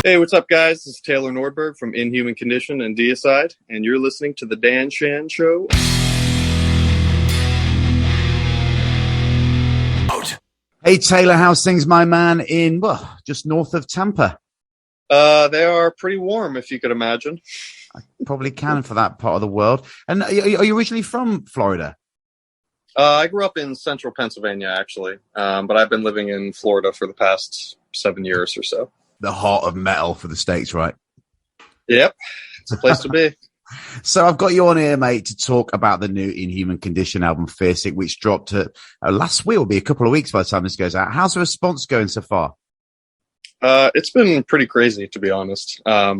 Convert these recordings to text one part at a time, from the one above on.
Hey, what's up, guys? This is Taylor Nordberg from Inhuman Condition and Deicide, and you're listening to The Dan Shan Show. Hey, Taylor, how's things, my man, in, just north of Tampa? They are pretty warm, if you could imagine. I probably can for that part of the world. And are you originally from Florida? I grew up in central Pennsylvania, actually, but I've been living in Florida for the past 7 years or so. The heart of metal for the States, right? Yep, it's a place to be. So I've got you on here, mate, to talk about the new Inhuman Condition album, Fearsick, which dropped last week. It'll be a couple of weeks by the time this goes out. How's the response going so far? It's been pretty crazy, to be honest. I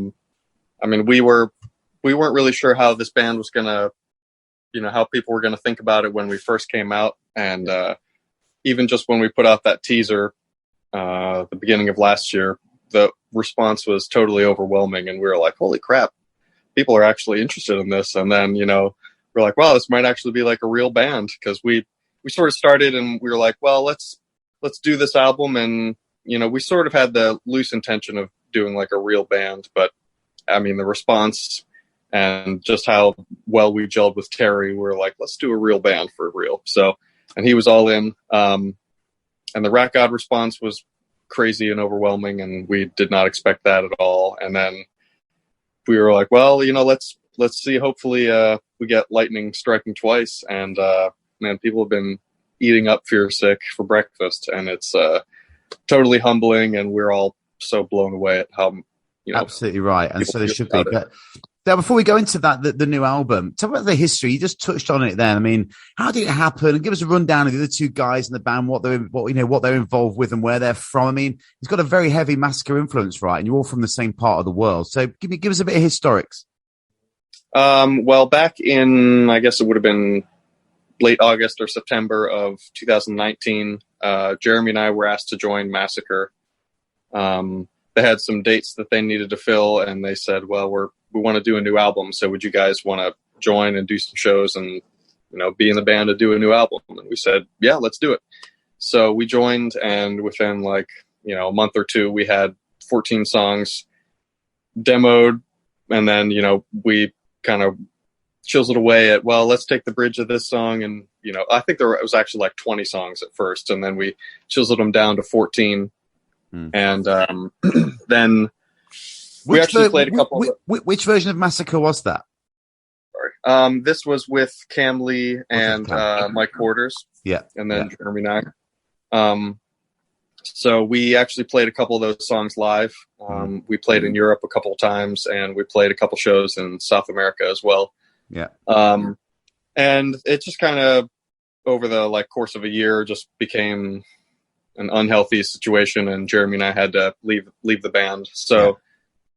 mean, we weren't really sure how this band was gonna, how people were gonna think about it when we first came out, and even just when we put out that teaser, the beginning of last year, the response was totally overwhelming, and we were like, "Holy crap, people are actually interested in this." And then, we're like, "Wow, this might actually be like a real band," because we sort of started and we were like, "Well, let's do this album," and we sort of had the loose intention of doing like a real band, but I mean, the response and just how well we gelled with Terry, we're like, let's do a real band for real. So, and he was all in, and the Rat God response was crazy and overwhelming, and we did not expect that at all. And then we were like, well, let's see. Hopefully, we get lightning striking twice. And man, people have been eating up Fearsick for breakfast, and it's totally humbling. And we're all so blown away at how absolutely right. And so there should be. But now, before we go into that, the new album, tell me about the history. You just touched on it then. I mean, how did it happen? Give us a rundown of the other two guys in the band, what they're involved with and where they're from. I mean, it's got a very heavy Massacre influence, right? And you're all from the same part of the world. So give us a bit of historics. Well, back in, I guess it would have been late August or September of 2019, Jeremy and I were asked to join Massacre. They had some dates that they needed to fill, and they said, well, we want to do a new album, so would you guys want to join and do some shows and be in the band to do a new album? And we said, yeah, let's do it. So we joined, and within a month or two, we had 14 songs demoed, and then we kind of chiseled away at, well, let's take the bridge of this song, and I think it was actually like 20 songs at first, and then we chiseled them down to 14. And then we actually played a couple. Which version of Massacre was that? Sorry. This was with Cam Lee and Mike Quarters. Yeah. And then Jeremy and I. So we actually played a couple of those songs live. We played in Europe a couple of times, and we played a couple shows in South America as well. Yeah. And it just kind of, over the course of a year, just became an unhealthy situation, and Jeremy and I had to leave the band. So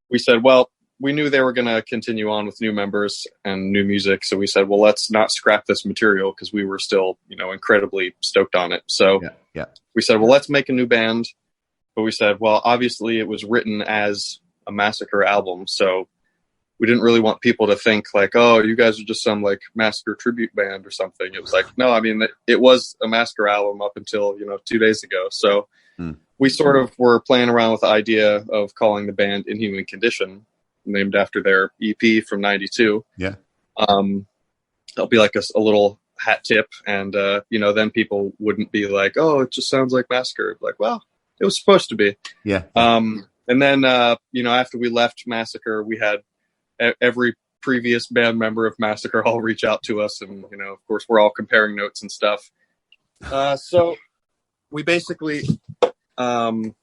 we said, well, we knew they were going to continue on with new members and new music. So we said, well, let's not scrap this material, because we were still, incredibly stoked on it. So we said, well, let's make a new band. But we said, well, obviously it was written as a Massacre album. So we didn't really want people to think like, oh, you guys are just some Massacre tribute band or something. It was like, no, I mean, it was a Massacre album up until, 2 days ago. So we sort of were playing around with the idea of calling the band Inhuman Condition, named after their EP from '92. Yeah. It'll be like a little hat tip. And, then people wouldn't be like, oh, it just sounds like Massacre. Like, well, it was supposed to be. Yeah. And then, after we left Massacre, we had every previous band member of Massacre all reach out to us, and of course we're all comparing notes and stuff. So we basically didn't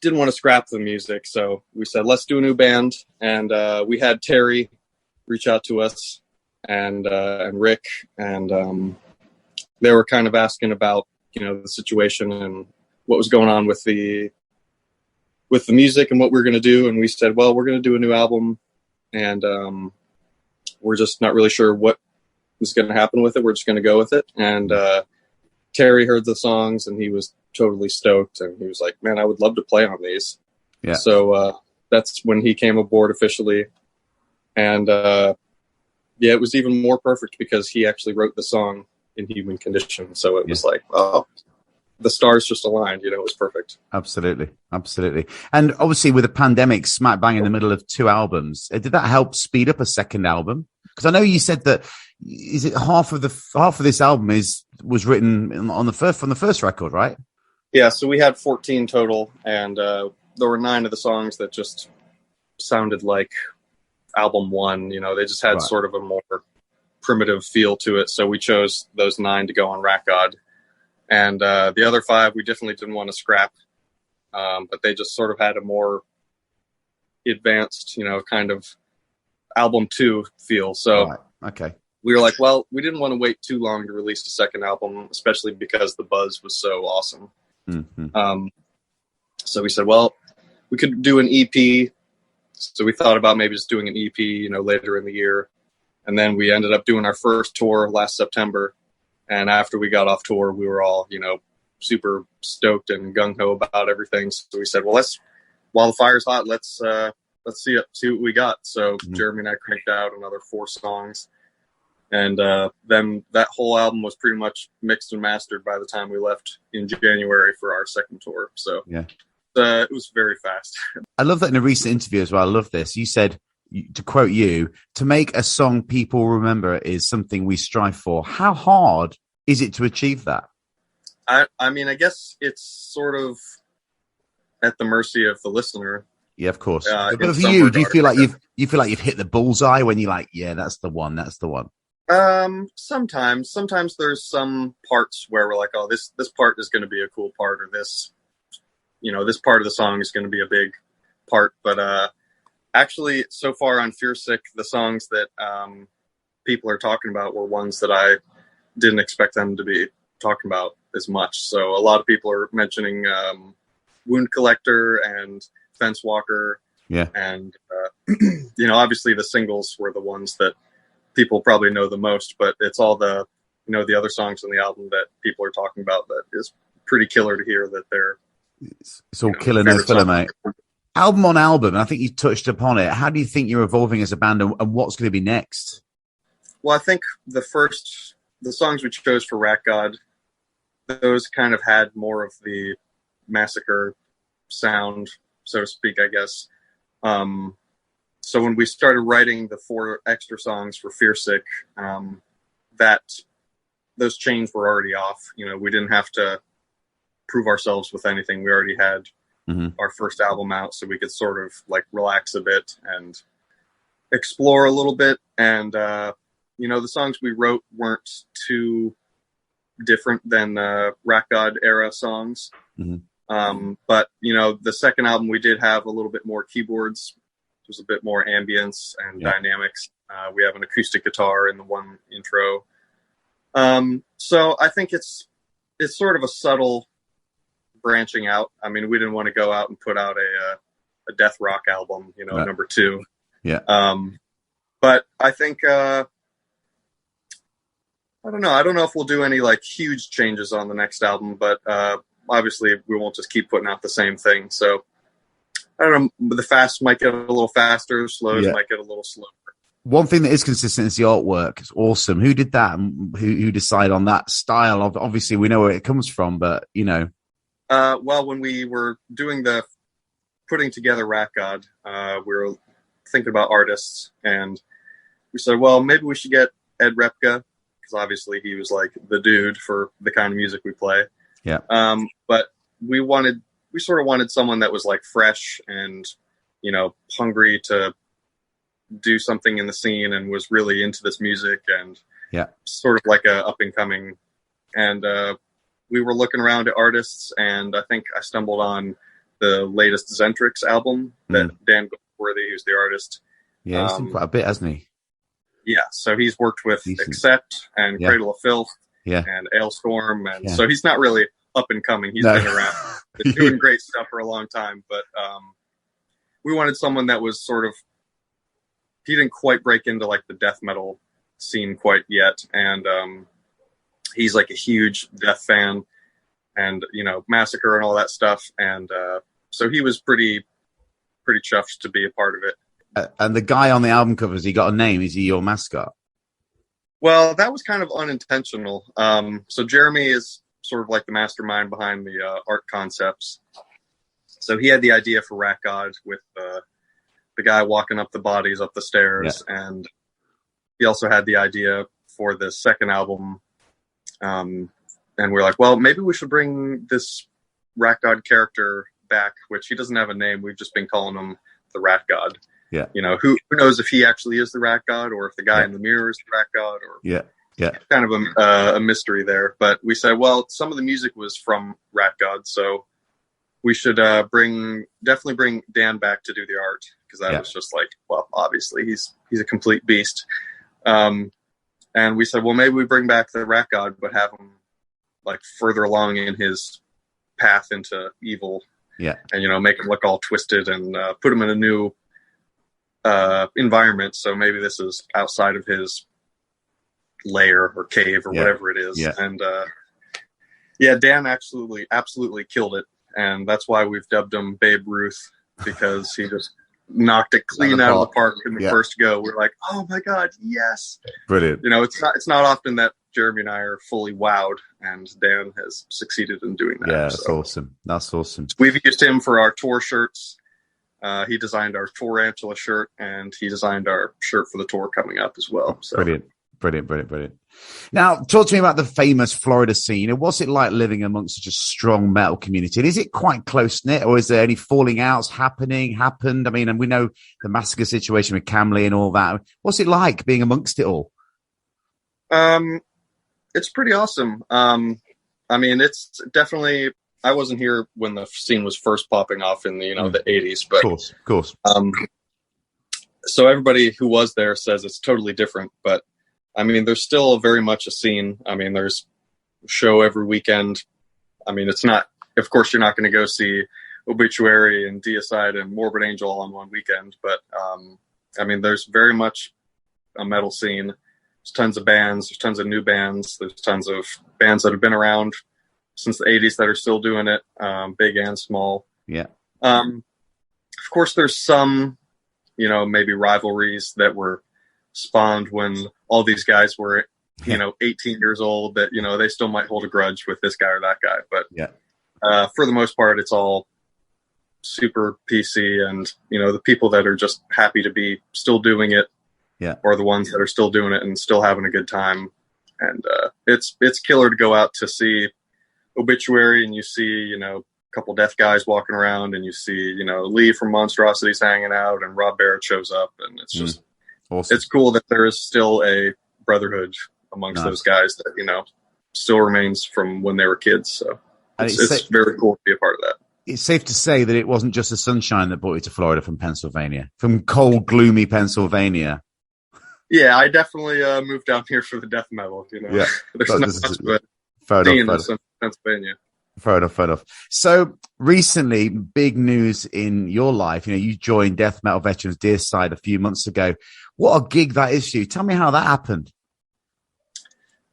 want to scrap the music, so we said, let's do a new band. And we had Terry reach out to us, and Rick, and they were kind of asking about the situation and what was going on with the music and what we were going to do. And we said, well, we're going to do a new album, and we're just not really sure what is going to happen with it. We're just going to go with it. And Terry heard the songs, and he was totally stoked, and he was like, man, I would love to play on these. Yeah. So that's when he came aboard officially. And it was even more perfect because he actually wrote the song Inhuman Condition. So it was like, oh, the stars just aligned. You know, it was perfect. Absolutely. And obviously, with the pandemic smack bang in the middle of 2 albums, did that help speed up a second album? Because I know you said that is it half of this album was written on the first record, right? Yeah, so we had 14 total, and there were 9 of the songs that just sounded like album 1. You know, they just had sort of a more primitive feel to it. So we chose those 9 to go on Rat God. And the other 5, we definitely didn't want to scrap. But they just sort of had a more advanced, you know, kind of album 2 feel. So okay. We were like, well, we didn't want to wait too long to release a second album, especially because the buzz was so awesome. Mm-hmm. So we said, well, we could do an EP. So we thought about maybe just doing an EP, you know, later in the year. And then we ended up doing our first tour last September. And after we got off tour, we were all, you know, super stoked and gung-ho about everything. So we said, well, while the fire's hot, let's see what we got. So Jeremy and I cranked out another 4 songs. And then that whole album was pretty much mixed and mastered by the time we left in January for our second tour. So it was very fast. I love that in a recent interview as well. I love this. You said, to quote you, to make a song people remember is something we strive for. How hard is it to achieve that? I mean, I guess it's sort of at the mercy of the listener. Yeah, of course. But for you, do you feel like you've hit the bullseye when you're like, yeah, that's the one. Sometimes there's some parts where we're like, oh, this part is going to be a cool part, or this, you know, this part of the song is going to be a big part. But actually, so far on Fearsick, the songs that people are talking about were ones that I didn't expect them to be talking about as much. So a lot of people are mentioning Wound Collector and Fence Walker. Yeah. And, you know, obviously the singles were the ones that people probably know the most, but it's all the, you know, the other songs on the album that people are talking about that is pretty killer to hear that they're. It's all killer, no filler, mate. Album on album, and I think you touched upon it. How do you think you're evolving as a band, and what's going to be next? Well, I think the songs we chose for Rat God, those kind of had more of the Massacre sound, so to speak, I guess. So when we started writing the 4 extra songs for Fearsick, those chains were already off. You know, we didn't have to prove ourselves with anything. We already had our first album out, so we could sort of like relax a bit and explore a little bit. And, you know, the songs we wrote weren't too different than Rat God era songs. But, you know, the second album, we did have a little bit more keyboards. There's a bit more ambience and dynamics. We have an acoustic guitar in the one intro. So I think it's sort of a subtle branching out. I mean, we didn't want to go out and put out a death rock album, you know, number 2. Yeah. But I think, I don't know. I don't know if we'll do any like huge changes on the next album, but obviously we won't just keep putting out the same thing. So I don't know. The fast might get a little faster. Slows might get a little slower. One thing that is consistent is the artwork. It's awesome. Who did that? Who decided on that style? Obviously, we know where it comes from, but you know. Well, when we were doing putting together Rat God, we were thinking about artists, and we said, well, maybe we should get Ed Repka, because obviously he was like the dude for the kind of music we play. Yeah. But we sort of wanted someone that was like fresh and, you know, hungry to do something in the scene and was really into this music and sort of like a up and coming. And we were looking around at artists, and I think I stumbled on the latest Zentrix album that Dan Goldworthy, who's the artist. Yeah, he's done quite a bit, hasn't he? Yeah, so he's worked with Accept and Cradle of Filth and Ailstorm, and so he's not really up and coming. He's been around, been doing great stuff for a long time. But we wanted someone that was sort of, he didn't quite break into like the death metal scene quite yet, and he's like a huge Death fan, and you know, Massacre and all that stuff, and so he was pretty chuffed to be a part of it. And the guy on the album cover, has he got a name? Is he your mascot? Well, that was kind of unintentional. So Jeremy is sort of like the mastermind behind the art concepts. So he had the idea for Rat God with the guy walking up the bodies up the stairs, and he also had the idea for the second album. And we're like, well, maybe we should bring this Rat God character back, which he doesn't have a name. We've just been calling him the Rat God. Yeah. You know, who knows if he actually is the Rat God or if the guy in the mirror is the Rat God, or kind of a mystery there. But we said, well, some of the music was from Rat God, so we should definitely bring Dan back to do the art, because that was just like, well, obviously he's a complete beast. And we said, well, maybe we bring back the Rat God, but have him like further along in his path into evil. Yeah. And, you know, make him look all twisted and put him in a new environment. So maybe this is outside of his lair or cave or whatever it is. Yeah. And Dan absolutely killed it. And that's why we've dubbed him Babe Ruth, because he just knocked it clean out of the park in the first go. We're like, oh my God, yes. Brilliant. You know, it's not often that Jeremy and I are fully wowed, and Dan has succeeded in doing that. Yeah, that's awesome. That's awesome. We've used him for our tour shirts. He designed our Tourantula shirt, and he designed our shirt for the tour coming up as well. So. Brilliant. Now, talk to me about the famous Florida scene. You know, what's it like living amongst such a strong metal community? And is it quite close-knit, or is there any falling outs happened? I mean, and we know the massacre situation with Camley and all that. What's it like being amongst it all? It's pretty awesome. I mean, it's definitely, I wasn't here when the scene was first popping off in the, the 80s, but of course. So everybody who was there says it's totally different, but I mean, there's still very much a scene. I mean, there's a show every weekend. I mean, it's not, of course, you're not going to go see Obituary and Deicide and Morbid Angel all on one weekend, but I mean, there's very much a metal scene. There's tons of bands, there's tons of new bands, there's tons of bands that have been around since the 80s that are still doing it, big and small. Yeah. Of course, there's some, maybe rivalries that were spawned when all these guys were, 18 years old, that, they still might hold a grudge with this guy or that guy. But for the most part, it's all super PC, and, the people that are just happy to be still doing it are the ones that are still doing it and still having a good time. And it's killer to go out to see Obituary, and you see, a couple death guys walking around, and you see, Lee from Monstrosities hanging out, and Rob Barrett shows up, and it's just awesome. It's cool that there is still a brotherhood amongst those guys that, still remains from when they were kids. So it's very cool to be a part of that. It's safe to say that it wasn't just the sunshine that brought you to Florida from Pennsylvania, from cold, gloomy Pennsylvania. Yeah, I definitely moved down here for the death metal. Yeah. There's not much of a scene in Pennsylvania. Fair enough. So recently, big news in your life. You joined Death Metal Veterans Deicide a few months ago. What a gig that is for you. Tell me how that happened.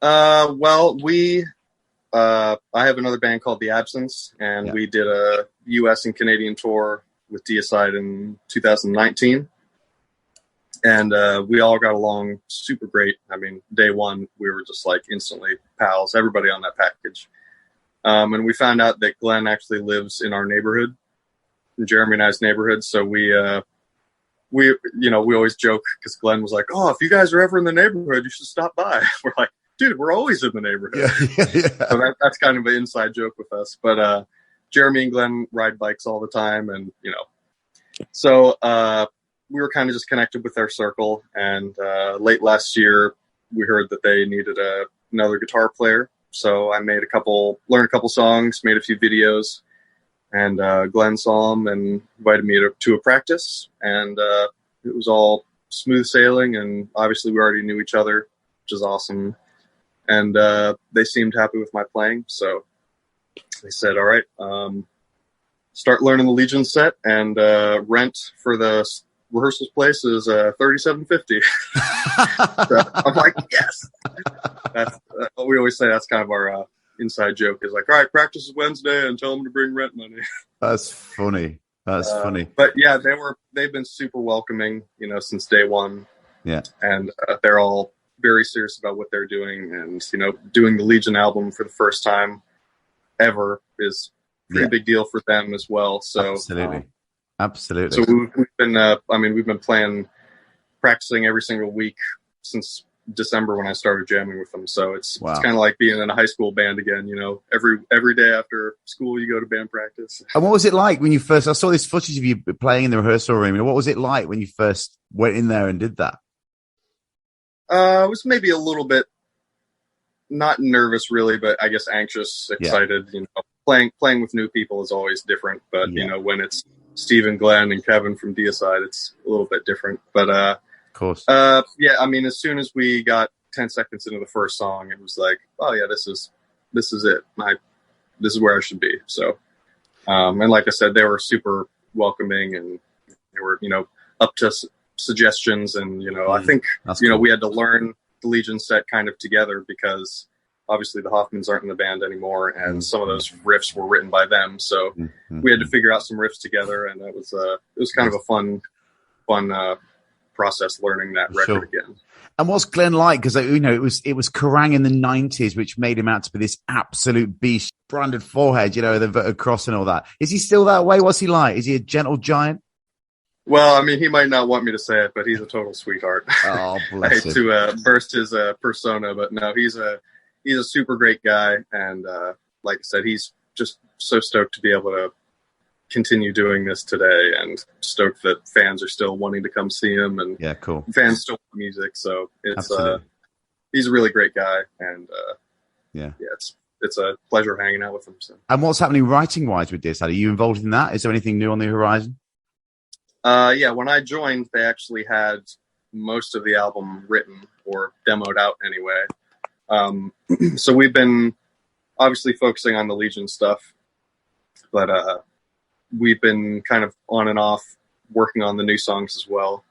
Well, I have another band called The Absence, and we did a U.S. and Canadian tour with Deicide in 2019. And we all got along super great. I mean, day one, we were just like instantly pals, everybody on that package. And we found out that Glen actually lives in our neighborhood, in Jeremy and I's neighborhood. So we always joke, because Glen was like, oh, if you guys are ever in the neighborhood, you should stop by. We're like, dude, we're always in the neighborhood. Yeah. So that's kind of an inside joke with us. But Jeremy and Glen ride bikes all the time. And, so we were kind of just connected with their circle. And late last year, we heard that they needed another guitar player. So I learned a couple songs, made a few videos, and Glenn saw them and invited me to a practice. And it was all smooth sailing, and obviously we already knew each other, which is awesome. And they seemed happy with my playing, so they said, all right, start learning the Legion set, and rent for the rehearsals place is $37.50. So I'm like, yes. That's we always say. That's kind of our inside joke. Is like, all right, practice is Wednesday, and tell them to bring rent money. That's funny. Funny. But yeah, they've been super welcoming, since day one. Yeah, and they're all very serious about what they're doing, and doing the Legion album for the first time. ever is a pretty big deal for them as well. So absolutely. So we've been we've been practicing every single week since December when I started jamming with them. So it's kind of like being in a high school band again. You know, every day after school you go to band practice. And what was it like when you first? I saw this footage of you playing in the rehearsal room. What was it like when you first went in there and did that? It was maybe a little bit not nervous, really, but I guess anxious, excited. You know, playing with new people is always different. But you know, when it's Steve and Glen and Kevin from Deicide, it's a little bit different. But of course, yeah. I mean, as soon as we got 10 seconds into the first song, it was like, oh yeah, this is it. This is where I should be. So, and like I said, they were super welcoming, and they were, you know, up to suggestions. And you know, I think we had to learn the Legion set kind of together, because obviously the Hoffmans aren't in the band anymore, and some of those riffs were written by them. So we had to figure out some riffs together, and it was kind of a fun process learning that record again. And what's Glen like? Because you know, it was Kerrang in the 90s, which made him out to be this absolute beast, branded forehead, you know, the inverted cross and all that. Is he still that way? What's he like? Is he a gentle giant? Well, I mean, he might not want me to say it, but he's a total sweetheart. Oh, I hate to burst his persona, but no, he's a super great guy, and like I said, he's just so stoked to be able to continue doing this today, and stoked that fans are still wanting to come see him, and cool. Fans still want music, so it's he's a really great guy, and it's a pleasure hanging out with him. So. And what's happening writing wise with this? Are you involved in that? Is there anything new on the horizon? When I joined, they actually had most of the album written or demoed out anyway. So we've been obviously focusing on the Legion stuff, but we've been kind of on and off working on the new songs as well.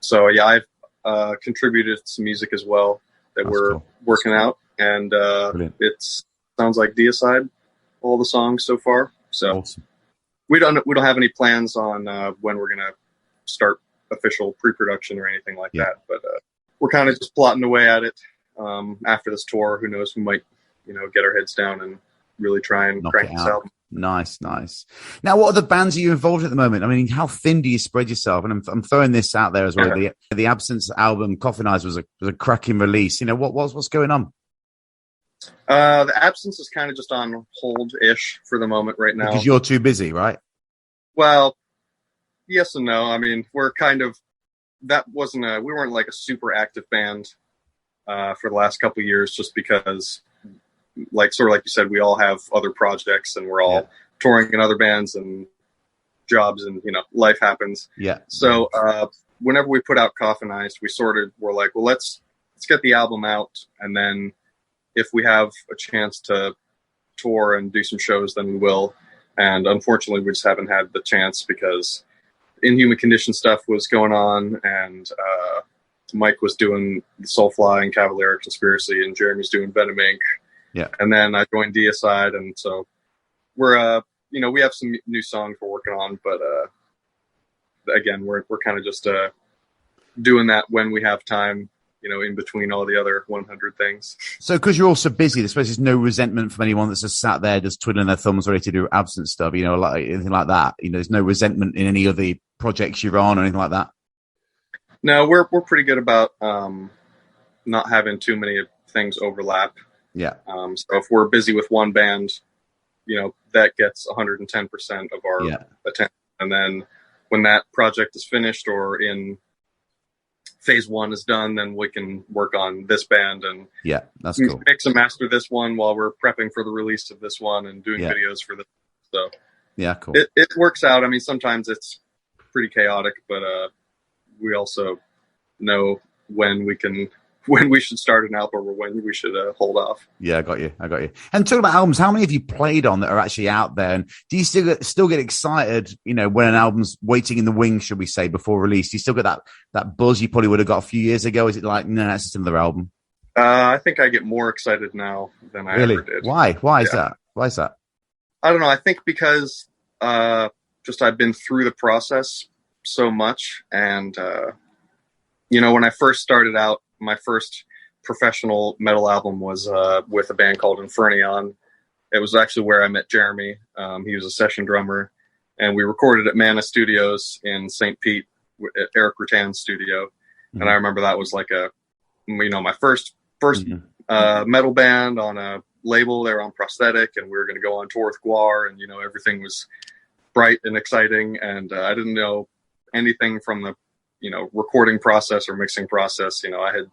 So yeah, I've contributed some music as well that we're working out, and it sounds like Deicide, all the songs so far. So awesome. We don't have any plans on when we're gonna start official pre-production or anything like that, but we're kind of just plotting away at it. After this tour, who knows? We might, you know, get our heads down and really try and crank this album. Nice. Now, what other bands are you involved at the moment? I mean, how thin do you spread yourself? And I'm throwing this out there as well. The Absence album, Coffinize, was a cracking release. You know, what's going on? The Absence is kind of just on hold-ish for the moment right now. Because you're too busy, right? Well, yes and no. I mean, we're kind of, we weren't like a super active band for the last couple of years, just because, like you said, we all have other projects, and we're all touring in other bands and jobs, and, you know, life happens. Yeah. So whenever we put out Coffinized, we're like, well, let's get the album out, and then if we have a chance to tour and do some shows, then we will. And unfortunately, we just haven't had the chance, because Inhuman Condition stuff was going on, and Mike was doing the Soulfly and Cavalier Conspiracy, and Jeremy's doing Venom Inc. Yeah. And then I joined Deicide, and so we're we have some new songs we're working on, but again, we're kind of just doing that when we have time, you know, in between all the other 100 things. So because you're also busy, I suppose there's no resentment from anyone that's just sat there just twiddling their thumbs ready to do Absence stuff, you know, like anything like that. You know, there's no resentment in any of the projects you're on or anything like that. No, we're pretty good about not having too many things overlap. Yeah. So if we're busy with one band, you know, that gets 110% of our attention. And then when that project is finished, or in phase one is done, then we can work on this band and that's cool. Mix and master this one while we're prepping for the release of this one and doing videos for this. So cool. It works out. I mean, sometimes it's pretty chaotic, but we also know when we should start an album or when we should hold off. Yeah, I got you. And talking about albums, how many have you played on that are actually out there? And do you still get excited, you know, when an album's waiting in the wings, should we say, before release? Do you still get that buzz you probably would have got a few years ago? Is it like, no, that's just another album? I think I get more excited now than I ever did. Why? Why is that? I don't know. I think because just I've been through the process so much. And, you know, when I first started out, my first professional metal album was with a band called Infernion, It was actually where I met Jeremy. He was a session drummer, and we recorded at Mana Studios in St. Pete at Eric Rutan's studio. And I remember that was like my first metal band on a label. They were on Prosthetic, and we were going to go on tour with Guar, and everything was bright and exciting. And I didn't know anything from the recording process or mixing process. I had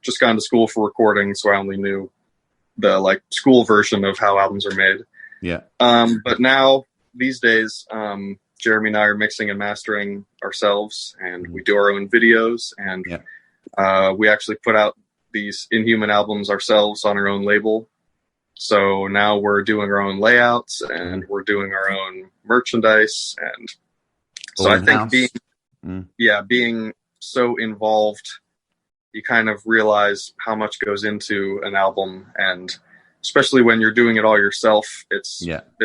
just gone to school for recording, so I only knew the school version of how albums are made. Yeah. But now these days, Jeremy and I are mixing and mastering ourselves, and we do our own videos, and we actually put out these Inhuman albums ourselves on our own label. So now we're doing our own layouts, and we're doing our own merchandise. And so I think being so involved, you kind of realize how much goes into an album, and especially when you're doing it all yourself, it's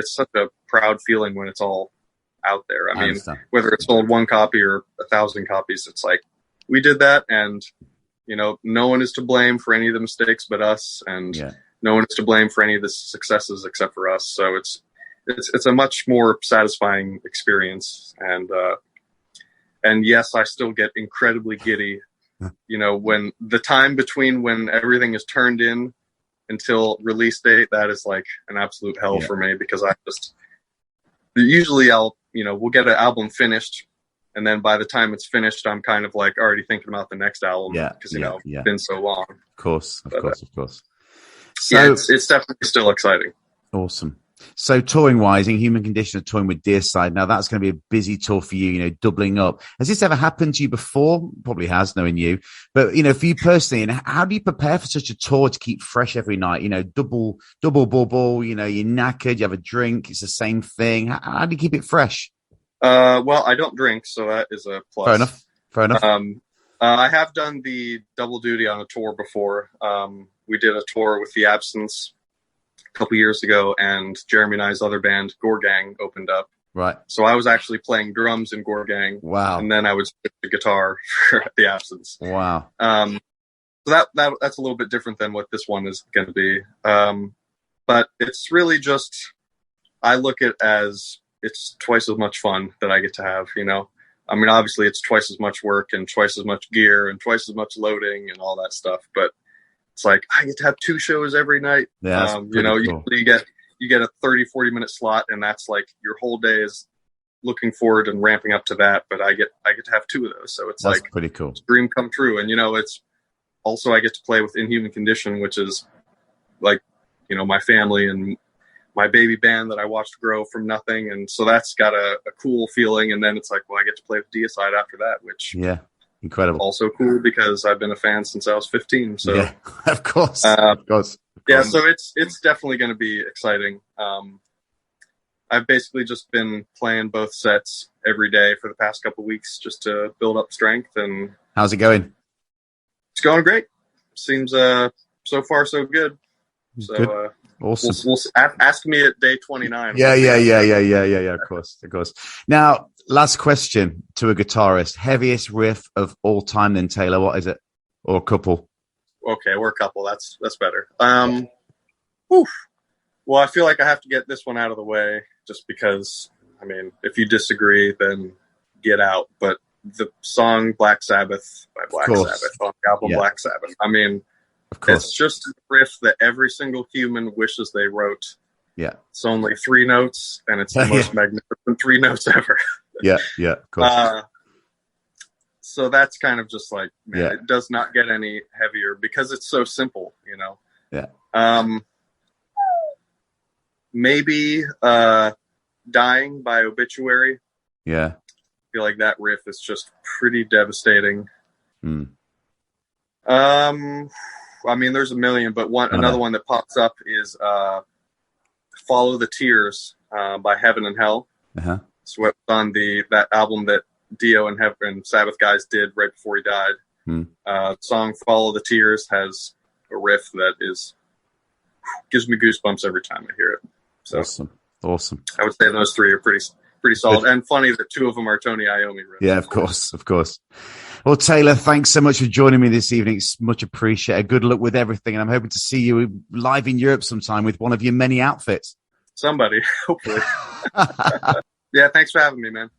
such a proud feeling when it's all out there. I mean, whether it's sold 1 copy or 1,000 copies, it's like, we did that, and no one is to blame for any of the mistakes but us, and no one is to blame for any of the successes except for us. So it's a much more satisfying experience, and yes, I still get incredibly giddy. When the time between when everything is turned in until release date, that is like an absolute hell for me, because usually we'll get an album finished, and then by the time it's finished, I'm kind of like already thinking about the next album, because it's been so long. Of course. So it's definitely still exciting. Awesome. So touring wise, Inhuman Condition are touring with Deicide. Now that's going to be a busy tour for you, doubling up. Has this ever happened to you before? Probably has, knowing you. But, for you personally, and how do you prepare for such a tour to keep fresh every night? Double bubble, you're knackered, you have a drink, it's the same thing. How do you keep it fresh? Well, I don't drink, so that is a plus. Fair enough. I have done the double duty on a tour before. We did a tour with The Absence a couple years ago, and Jeremy and I's other band, Gore Gang, opened up. Right. So I was actually playing drums in Gore Gang. Wow. And then I would switch to guitar for The Absence. Wow. So that's a little bit different than what this one is going to be. But it's really just, I look at it as it's twice as much fun that I get to have, I mean, obviously it's twice as much work and twice as much gear and twice as much loading and all that stuff. But it's like, I get to have 2 shows every night. Yeah, cool. You get a 30-40 minute slot, and that's like your whole day is looking forward and ramping up to that. But I get to have 2 of those. So that's like pretty cool. It's a dream come true. And, it's also, I get to play with Inhuman Condition, which is like, my family and my baby band that I watched grow from nothing. And so that's got a cool feeling. And then it's like, well, I get to play with Deicide after that, which incredible. Also cool because I've been a fan since I was 15. So of course. Yeah. So it's definitely going to be exciting. I've basically just been playing both sets every day for the past couple of weeks just to build up strength. And how's it going? It's going great. Seems, so far so good. So, good. Awesome. We'll ask me at day 29. Yeah. Of course. Now, last question to a guitarist: heaviest riff of all time. Then Taylor, what is it? Or a couple? Okay, we're a couple. That's better. Well, I feel like I have to get this one out of the way, just because. I mean, if you disagree, then get out. But the song "Black Sabbath" by Black Sabbath on the album Black Sabbath. I mean. It's just a riff that every single human wishes they wrote. Yeah. It's only 3 notes, and it's the most magnificent 3 notes ever. Of course. So that's kind of just like, man, it does not get any heavier because it's so simple, Yeah. Maybe Dying by Obituary. Yeah. I feel like that riff is just pretty devastating. I mean, there's a million, but another one that pops up is "Follow the Tears" by Heaven and Hell. It's what on that album that Dio and Sabbath guys did right before he died. The song "Follow the Tears" has a riff that gives me goosebumps every time I hear it. So awesome. I would say those 3 are pretty solid, and funny that 2 of them are Tony Iommi riffs. Yeah, of course. Well, Taylor, thanks so much for joining me this evening. It's much appreciated. Good luck with everything. And I'm hoping to see you live in Europe sometime with one of your many outfits. Somebody, hopefully. Yeah, thanks for having me, man.